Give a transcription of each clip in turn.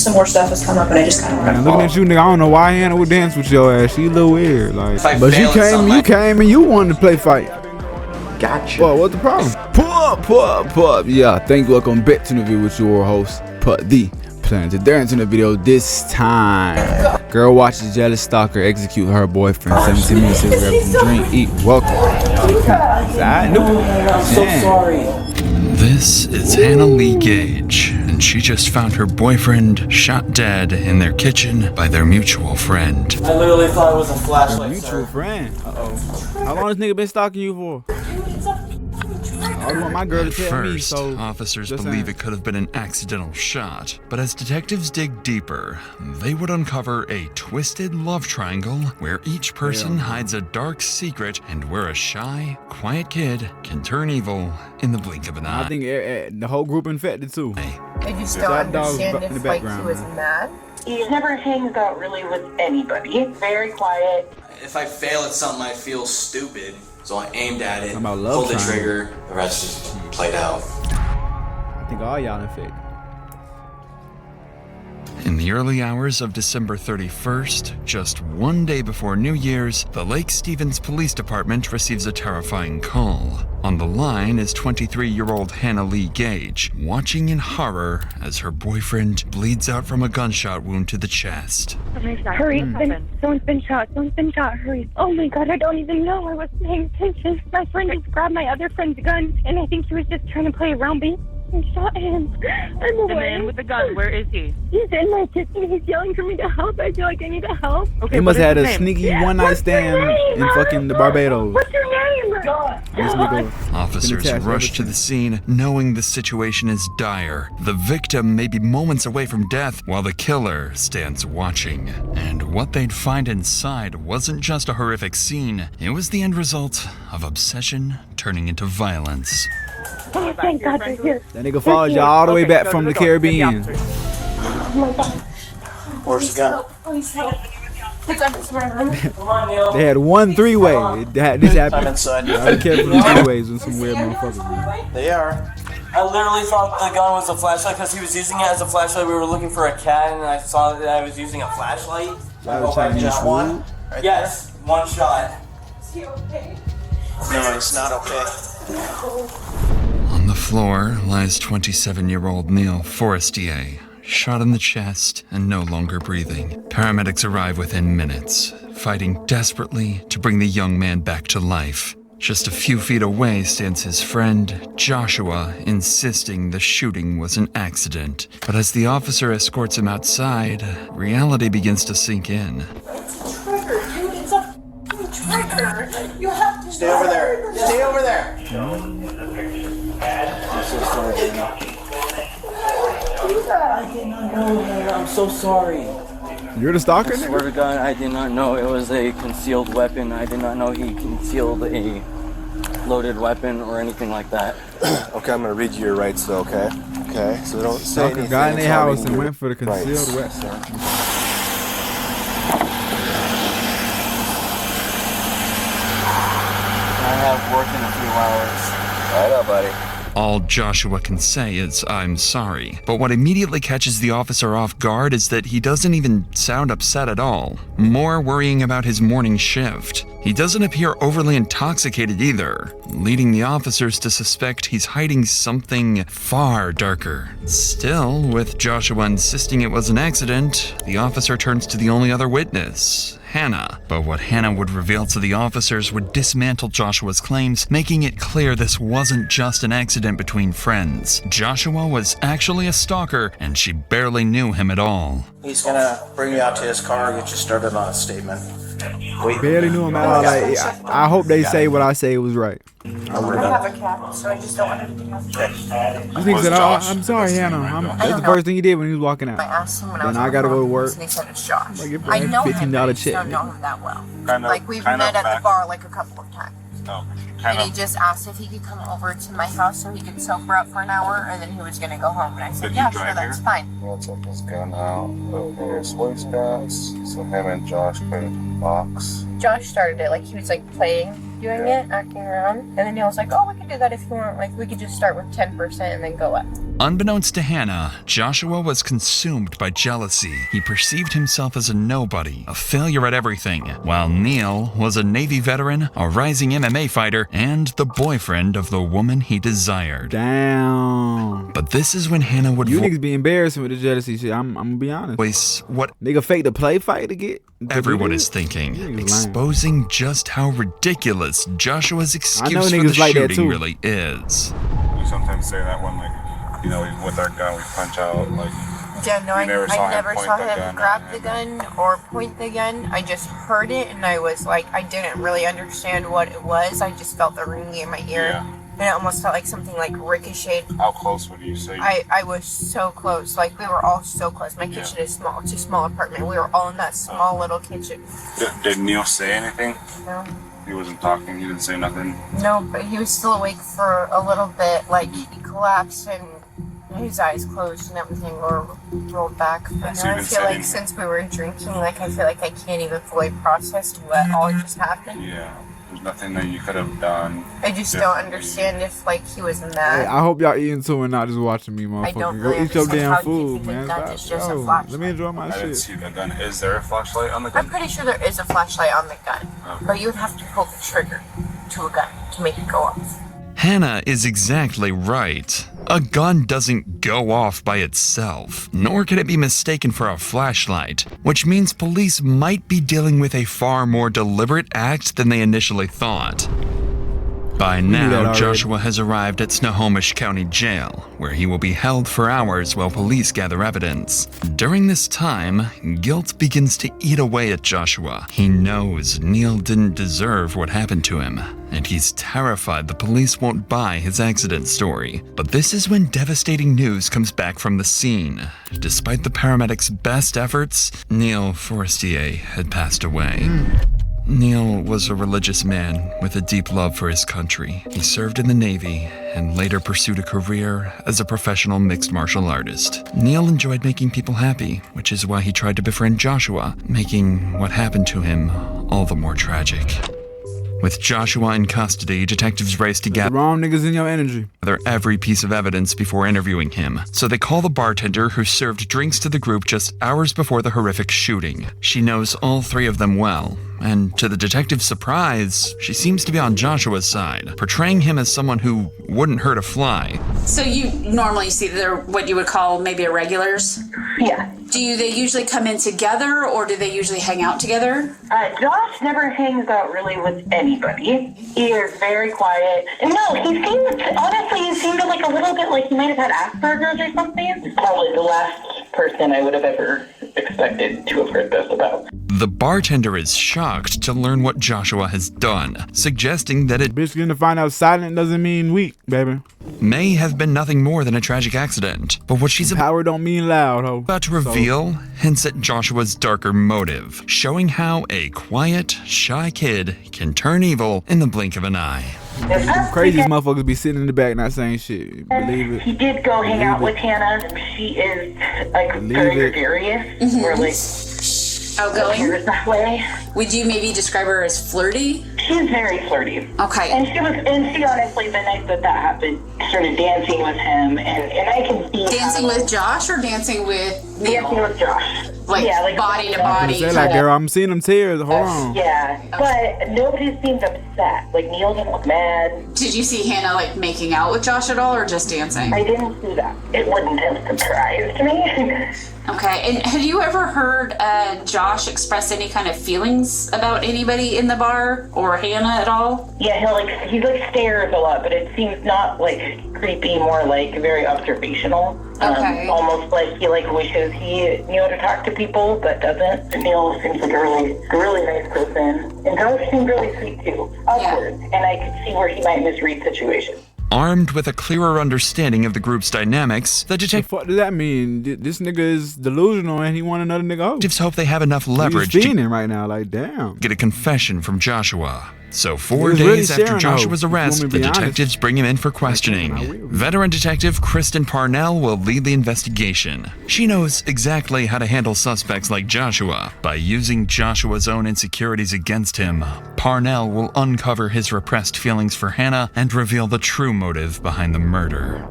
some more stuff has come up, and I just kind of want to looking at you, nigga, I don't know why Hannah would dance with your ass. She a little weird, like. But you came and you wanted to play fight. Gotcha. Well, what's the problem? Pull up. Yeah, thank you. Welcome back to the video with your host, the Planet. They're into the video this time. Girl watches jealous stalker execute her boyfriend. 17 minutes to grab some drink, eat, welcome. I'm so sorry. This is Hannah Lee Gage, and she just found her boyfriend shot dead in their kitchen by their mutual friend. I literally thought it was a flashlight. Mutual friend. How long this nigga been stalking you for? I want my girl to tell me, First, so officers believe it could have been an accidental shot, but as detectives dig deeper, they would uncover a twisted love triangle where each person hides a dark secret and where a shy, quiet kid can turn evil in the blink of an eye. I think the whole group infected too. I just don't understand if like he was mad. He never hangs out really with anybody. Very quiet. If I fail at something, I feel stupid. So I aimed at it, pulled the trigger, the rest just played out. I think all y'all infected. In the early hours of December 31st, just one day before New Year's, the Lake Stevens Police Department receives a terrifying call. On the line is 23-year-old Hannah Lee Gage, watching in horror as her boyfriend bleeds out from a gunshot wound to the chest. Hurry, someone's been shot, hurry. Oh my god, I don't even know, I wasn't paying attention. My friend just grabbed my other friend's gun, and I think he was just trying to play around me. I shot him. I'm away. The man with the gun, where is he? He's in my kitchen. He's yelling for me to help. I feel like I need to help. Okay, he must have had a sneaky one-night stand in fucking the Barbados. What's your name? Officers rush to the scene, knowing the situation is dire. The victim may be moments away from death, while the killer stands watching. And what they'd find inside wasn't just a horrific scene. It was the end result of obsession turning into violence. Oh, thank God you're here. That nigga followed y'all all the way back from the Caribbean. Oh my God. Where's the gun? They had one three-way. This happened. Inside. I kept them three-ways with some weird motherfuckers. They are. I literally thought the gun was a flashlight because he was using it as a flashlight. We were looking for a cat, and I saw that I was using a flashlight. I hope I just one. Right yes, there. One shot. Is he okay? No, he's not okay. On the floor lies 27-year-old Neil Forestier, shot in the chest and no longer breathing. Paramedics arrive within minutes, fighting desperately to bring the young man back to life. Just a few feet away stands his friend, Joshua, insisting the shooting was an accident. But as the officer escorts him outside, reality begins to sink in. It's a trigger, dude. It's a trigger. You have to Stay over there. Stay over there. I'm so sorry, I did not know, man. I'm so sorry. You're the stalker? I swear to God, I did not know it was a concealed weapon. I did not know he concealed a loaded weapon or anything like that. Okay, I'm gonna read you your rights though, okay? Okay, so don't say Stalker anything. got in their house and went for the concealed weapon. I have work in a few hours. I know, buddy. All Joshua can say is, "I'm sorry." But what immediately catches the officer off guard is that he doesn't even sound upset at all, more worrying about his morning shift. He doesn't appear overly intoxicated either, leading the officers to suspect he's hiding something far darker. Still, with Joshua insisting it was an accident, the officer turns to the only other witness, Hannah. But what Hannah would reveal to the officers would dismantle Joshua's claims, making it clear this wasn't just an accident between friends. Joshua was actually a stalker, and she barely knew him at all. He's gonna bring me out to his car and get you started on a statement. Wait. Barely knew him at all. Like, I hope they say what I say was right. I have a cat, so I just don't want him to have You think that I'm sorry, Hannah. That's the first thing he did when he was walking out. I asked him when I was I gotta go to work. and he said it's Josh. Like, I know him, $15 but I just check. don't know him that well. Kind of, like, we've met at the bar like a couple of times. Oh, And he just asked if he could come over to my house so he could sober up for an hour, and then he was gonna go home. And I said, yeah, sure, that's fine. We'll check his gun out. Here's waistbands. So him and Josh put it in the box. Josh started it, like he was like playing, doing it, acting around, and then he was like, oh, we could do that if you want. Like, we could just start with 10% and then go up. Unbeknownst to Hannah, Joshua was consumed by jealousy. He perceived himself as a nobody, a failure at everything, while Neil was a Navy veteran, a rising MMA fighter, and the boyfriend of the woman he desired. Damn. But this is when Hannah would You niggas be embarrassing with the jealousy shit. I'm gonna be honest. voice what Nigga fake the play fight to get. everyone is thinking, Niggas exposing just how ridiculous Joshua's excuse for the niggas like that shooting too. really is. We sometimes say that when, like, you know, with our gun, we punch out, like, Yeah, no, I never saw him never point saw the him gun grab at the him. gun or point the gun. I just heard it and I was like, I didn't really understand what it was. I just felt the ringing in my ear. Yeah. And it almost felt like something like ricocheted. how close would you say? I was so close. Like, we were all so close. My kitchen is small. It's a small apartment. We were all in that small little kitchen. Did Neil say anything? No. He wasn't talking, he didn't say nothing. No, but he was still awake for a little bit. Like, he collapsed and his eyes closed and everything or rolled back. But So now you I didn't feel say like anything? since we were drinking, like, I feel like I can't even fully process what all just happened. Yeah. There's nothing that you could have done. I just don't differently. understand if, like, he was Hey, mad. I hope y'all eating too and not just watching me, motherfucker. don't Go really eat your understand damn how you food, can man. think that it's just a Yo, flashlight. let me enjoy my I didn't shit. see the gun. Is there a flashlight on the I'm gun? pretty sure there is a flashlight on the gun, but you would have to pull the trigger to a gun to make it go off. Hannah is exactly right. A gun doesn't go off by itself, nor can it be mistaken for a flashlight, which means police might be dealing with a far more deliberate act than they initially thought. By knew that now, already. Joshua has arrived at Snohomish County Jail, where he will be held for hours while police gather evidence. During this time, guilt begins to eat away at Joshua. He knows Neil didn't deserve what happened to him, and he's terrified the police won't buy his accident story. But this is when devastating news comes back from the scene. Despite the paramedics' best efforts, Neil Forestier had passed away. Neil was a religious man with a deep love for his country. He served in the Navy and later pursued a career as a professional mixed martial artist. Neil enjoyed making people happy, which is why he tried to befriend Joshua, making what happened to him all the more tragic. With Joshua in custody, detectives race to The gather wrong niggas in your energy. every piece of evidence before interviewing him. So they call the bartender who served drinks to the group just hours before the horrific shooting. She knows all three of them well, and to the detective's surprise, she seems to be on Joshua's side, portraying him as someone who wouldn't hurt a fly. So you normally see they're what you would call maybe irregulars? Yeah. Do they usually come in together or do they usually hang out together? Josh never hangs out really with anybody. He is very quiet. And no, he seemed like a little bit like he might have had Asperger's or something. Probably the last person I would have ever expected to have heard this about. The bartender is shocked to learn what Joshua has done, suggesting that it Bitch gonna find out silent doesn't mean weak, baby. may have been nothing more than a tragic accident. But what she's Power don't mean loud, ho. about to reveal hints at Joshua's darker motive, showing how a quiet, shy kid can turn evil in the blink of an eye. Craziest motherfuckers be sitting in the back not saying shit. Believe it. He did go hang out with Hannah. She is like very it. gregarious. We're like Outgoing? here's that way. Would you maybe describe her as flirty? She's very flirty. Okay. And she honestly, the night that happened, started dancing with him, and I can see Dancing how- with Josh or dancing with dancing Neil? with Josh. Like, yeah, like body to I body. say like, girl, I'm seeing them tears. Hold on. Yeah, but nobody seemed upset. Like Neil didn't look mad. Did you see Hannah like making out with Josh at all or just dancing? I didn't see that. It wouldn't have surprised me. Okay. And have you ever heard Josh express any kind of feelings about anybody in the bar or Hannah at all? Yeah, he stares a lot, but it seems not like creepy, more like very observational. Okay. Almost like he wishes he knew how to talk to people, but doesn't. And Neil seems like a really nice person, and Josh seemed really sweet too. Awkward, and I could see where he might misread situations. Armed with a clearer understanding of the group's dynamics, the What the fuck does that mean? This nigga is delusional and he want another nigga hoe. detectives hope they have enough leverage He's to fiending right now, like damn. get a confession from Joshua. So 4 was really days after sharing Joshua's hope, if you want arrest, me to the be honest. detectives bring him in for I questioning. will. Veteran detective Kristen Parnell will lead the investigation. She knows exactly how to handle suspects like Joshua. By using Joshua's own insecurities against him, Parnell will uncover his repressed feelings for Hannah and reveal the true motive behind the murder.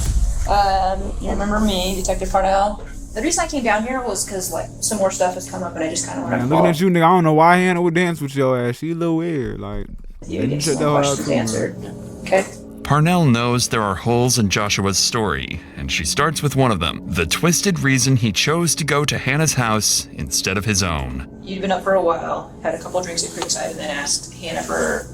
You remember me, Detective Parnell? The reason I came down here was because, like, some more stuff has come up and I just kind of wanted to Looking at you, nigga, I don't know why Hannah would dance with your ass. She a little weird. Like, you get some more questions answered. Okay? Parnell knows there are holes in Joshua's story, and she starts with one of them, the twisted reason he chose to go to Hannah's house instead of his own. You'd been up for a while, had a couple of drinks at Creekside, and then asked Hannah for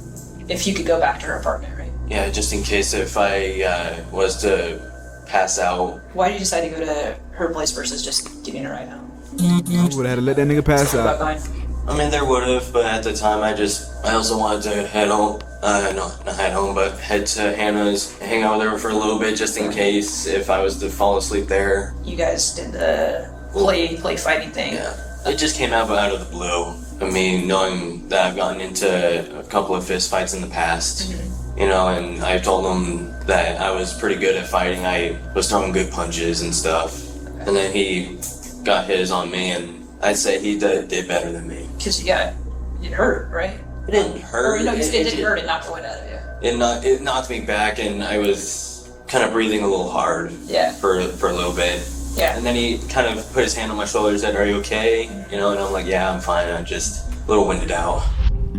if you could go back to her apartment, right? Yeah, just in case if I was to pass out. Why did you decide to go to her place versus just getting a ride home? I would have had to let that nigga pass out. I mean, there would have, but at the time I also wanted to head home. Not head home, but head to Hannah's, hang out with her for a little bit just in case if I was to fall asleep there. You guys did the play fighting thing. Yeah, it just came out of the blue. I mean, knowing that I've gotten into a couple of fist fights in the past, you know, and I told him that I was pretty good at fighting. I was throwing good punches and stuff. And then he got his on me, and I'd say he did better than me. Because it hurt, right? It didn't hurt. Or, no, it didn't hurt, it knocked the wind out of you. It knocked me back, and I was kind of breathing a little hard for a little bit. Yeah. And then he kind of put his hand on my shoulder and said, "Are you okay?" You know, and I'm like, "Yeah, I'm fine. I'm just a little winded out."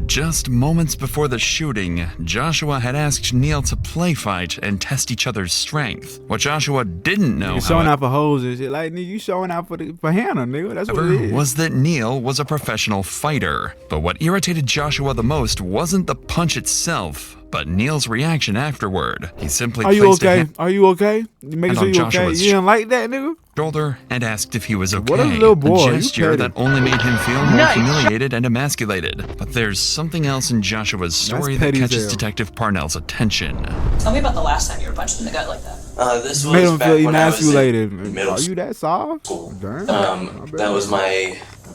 Just moments before the shooting, Joshua had asked Neil to play fight and test each other's strength. What Joshua didn't know, You showing out for hoes and shit. Like, nigga, you showing out for Hannah, nigga. That's what it is. Was that Neil was a professional fighter. But what irritated Joshua the most wasn't the punch itself, but Neil's reaction afterward. He simply Are you placed okay? a hand Are you okay? You making sure you okay? You didn't like that, nigga? shoulder and asked if he was okay. What a little boy. A gesture that only made him feel more humiliated and emasculated. But there's something else in Joshua's story that catches Detective Parnell's attention. Tell me about the last time you were punched in the gut like that. This was made him back feel when emasculated. I was in middle Are you that soft? school. Damn. That was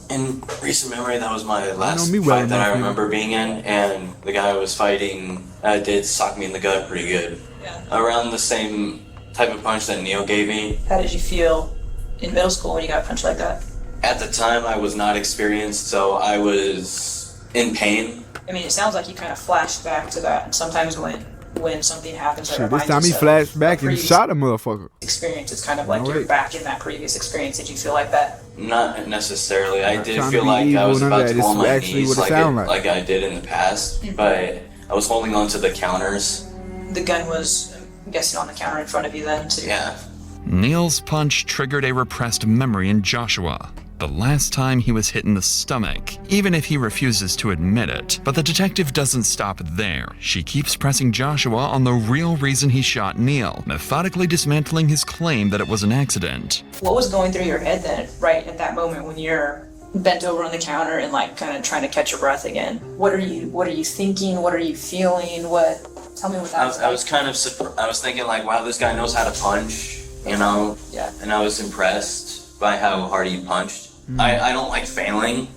in recent memory, that was my last fight that I remember being in, and the guy I was fighting did sock me in the gut pretty good. Yeah. Around the same type of punch that Neil gave me. How did you feel in middle school when you got punched like that? At the time, I was not experienced, so I was in pain. I mean, it sounds like you kind of flashed back to that. And sometimes when something happens that Shit, this reminds time he us flashed of back a and shot a motherfucker. experience, it's kind of like you're back in that previous experience. Did you feel like that? Not necessarily. I did trying to feel be like I evil, was none of about that. to go on This is my actually knees what it sound like. like I did in the past, but I was holding on to the counters. The gun was, I'm guessing, on the counter in front of you then, too. Yeah. Neil's punch triggered a repressed memory in Joshua. The last time he was hit in the stomach, even if he refuses to admit it. But the detective doesn't stop there. She keeps pressing Joshua on the real reason he shot Neil, methodically dismantling his claim that it was an accident. What was going through your head then, right at that moment when you're bent over on the counter and like kind of trying to catch your breath again? What are you thinking? What are you feeling? Tell me what that was. I was kind of I was thinking like, wow, this guy knows how to punch, you know? Yeah. And I was impressed by how hard he punched. I don't like failing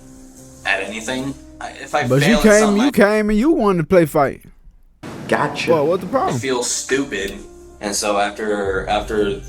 at anything. If I But fail you at something, you came and you wanted to play fight. Gotcha. Well, what's the I problem? feel stupid. And so after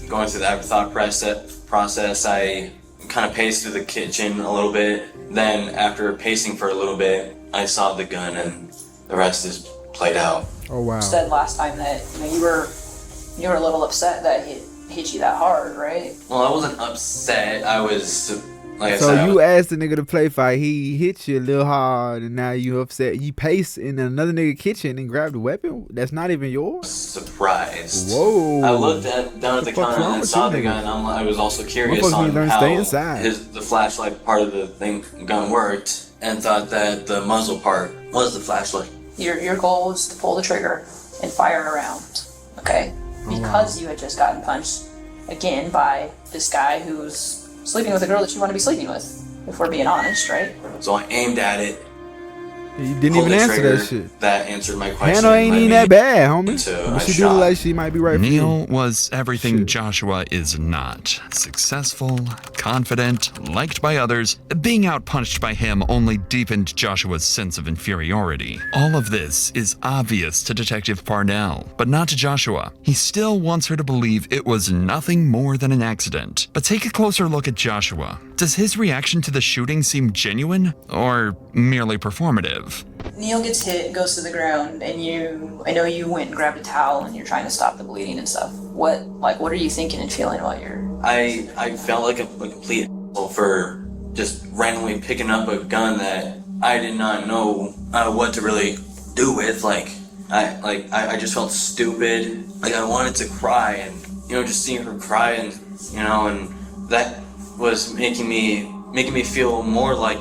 going through that thought process, I kind of paced through the kitchen a little bit. Then after pacing for a little bit, I saw the gun, and the rest is played out. Oh wow. You said last time that you were a little upset that he hit you that hard, right? Well, I wasn't upset. I was, like I So said, you asked the nigga to play fight, he hit you a little hard, and now you upset. You paced in another nigga kitchen and grabbed a weapon that's not even yours? surprised. Whoa. I looked down at the fuck's counter wrong and with saw you the gun. niggas? I was also curious Motherfuckers on need to learn to how stay inside. the flashlight part of the gun worked, and thought that the muzzle part was the flashlight. Your goal is to pull the trigger and fire a round, okay? Because you had just gotten punched again by this guy who's sleeping with a girl that you want to be sleeping with, if we're being honest, right? So I aimed at it. You didn't pulled even the answer trigger. that shit. That answered my question. Hannah ain't led even me that bad, homie. into But a she do shot. look like she might be right for you. Neil was everything Joshua is not. Successful, confident, liked by others. Being outpunched by him only deepened Joshua's sense of inferiority. All of this is obvious to Detective Parnell, but not to Joshua. He still wants her to believe it was nothing more than an accident. But take a closer look at Joshua. Does his reaction to the shooting seem genuine or merely performative? Neil gets hit, goes to the ground, and I know you went and grabbed a towel and you're trying to stop the bleeding and stuff. What are you thinking and feeling while you're... I felt like a complete asshole for just randomly picking up a gun that I did not know what to really do with. I just felt stupid. Like I wanted to cry, and just seeing her cry, and and that was making me feel more like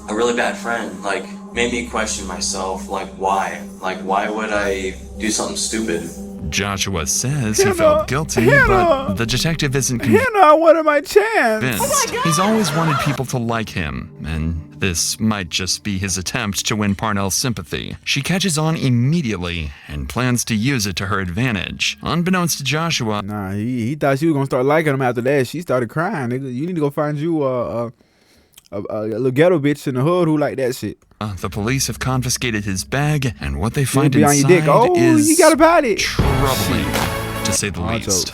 a really bad friend. Like made me question myself. Like why would I do something stupid? Joshua says he felt guilty, but the detective isn't convinced. I wanted my chance. He's always wanted people to like him, and this might just be his attempt to win Parnell's sympathy. She catches on immediately and plans to use it to her advantage. Unbeknownst to Joshua, Nah, he thought she was gonna start liking him after that. She started crying, nigga. You need to go find you a little ghetto bitch in the hood who like that shit. The police have confiscated his bag, and what they find be on inside your dick. Oh, is you got about it. troubling, to say the least.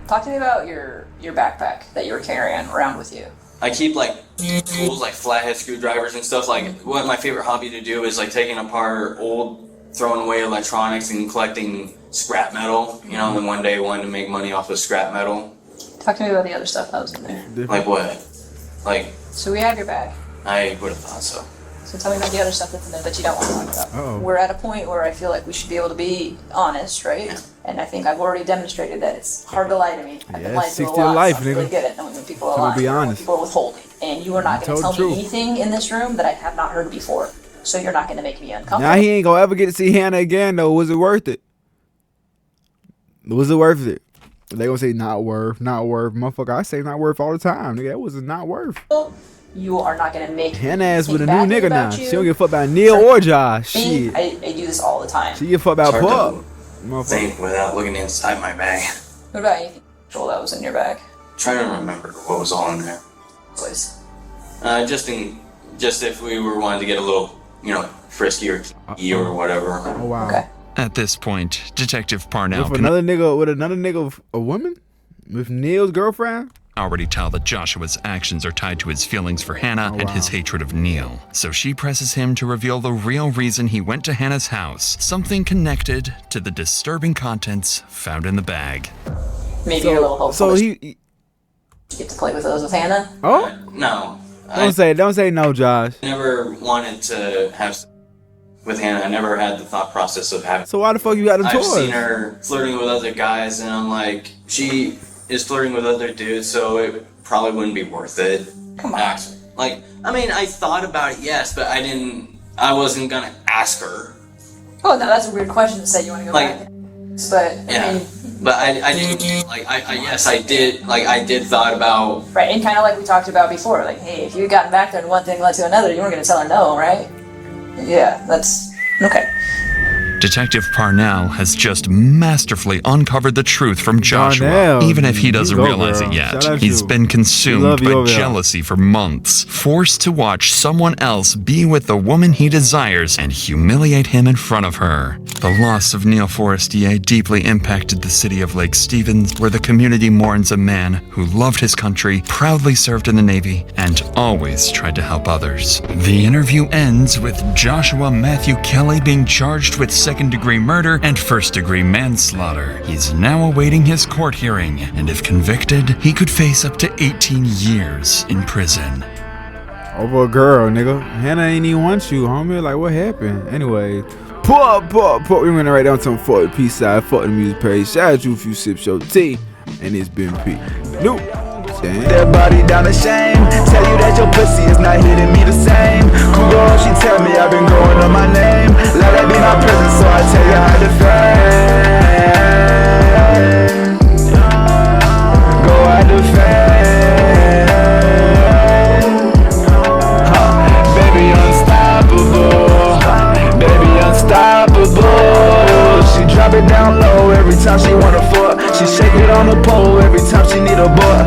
Talk to me about your backpack that you were carrying around with you. I keep tools like flathead screwdrivers and stuff. Like what my favorite hobby to do is taking apart old, throwing away electronics and collecting scrap metal. And one day I wanted to make money off of scrap metal. Talk to me about the other stuff that was in there. Like what? So we have your bag. I would have thought so. So tell me about the other stuff that's in there that you don't want to talk about. Uh-oh. We're at a point where I feel like we should be able to be honest, right? Yeah. And I think I've already demonstrated that it's hard to lie to me. I've been Yeah, lied to 60 a lot, life, so I'm really nigga. good at knowing when people are I'ma lying, be or when honest. people are withholding. And you are not going to tell told the me truth. anything in this room that I have not heard before. So you're not going to make me uncomfortable. Now he ain't gonna ever get to see Hannah again though. Was it worth it? Was it worth it? They gonna say not worth, motherfucker. I say not worth all the time, nigga. That was not worth. You are not going to make Hannah ass me with a think new badly nigga now. about She you. don't give a fuck about Neil or Josh. Me, Shit. I do this all the time. She give a fuck about It's hard Pup. to Motherfucker. think without looking inside my bag. What about anything sexual that was in your bag? Trying to remember what was all in there. Please. Just if we were wanting to get a little, frisky or kinky or whatever. Oh wow. Okay. At this point, Detective Parnell With can another nigga, a woman? With Neil's girlfriend? already tell that Joshua's actions are tied to his feelings for Hannah and his hatred of Neil. So she presses him to reveal the real reason he went to Hannah's house, something connected to the disturbing contents found in the bag. Maybe you're a little hopeful. So you get to play with those with Hannah? Oh? No. Don't say no, Josh. I never wanted to have sex with Hannah. I never had the thought process of having. So why the fuck you got them I've toys? seen her flirting with other guys, and I'm like, she is flirting with other dudes, so it probably wouldn't be worth it. Come on. I thought about it, yes, but I wasn't gonna ask her. Oh, no, that's a weird question to say you want to go back. But, I mean... But I didn't, yes, I did, I did thought about... Right, and kind of like we talked about before, like, hey, if you had gotten back there and one thing led to another, you weren't going to tell her no, right? Yeah, that's... Okay. Detective Parnell has just masterfully uncovered the truth from Joshua, Parnell, even if he doesn't you go, realize girl. it yet. Shout out He's you. been We consumed love you by over there. jealousy for months, forced to watch someone else be with the woman he desires and humiliate him in front of her. The loss of Neil Forestier deeply impacted the city of Lake Stevens, where the community mourns a man who loved his country, proudly served in the Navy, and always tried to help others. The interview ends with Joshua Matthew Kelly being charged with second-degree murder and first-degree manslaughter. He's now awaiting his court hearing, and if convicted, he could face up to 18 years in prison. Over a girl, nigga. Hannah ain't even want you, homie. Like, what happened? Anyway, pull up. We're gonna write down some for the peace side, for the music page. Shout out you if you sip your tea, and it's been P. New. That body down to shame. Tell you that your pussy is not hitting me the same. Kudo, she tell me I've been growing on my name. Let that be my presence, so I tell you how to fame. Go out to fame. Baby unstoppable. Baby unstoppable. She drop it down low every time she wanna fuck. She shake it on the pole every time she need a boy.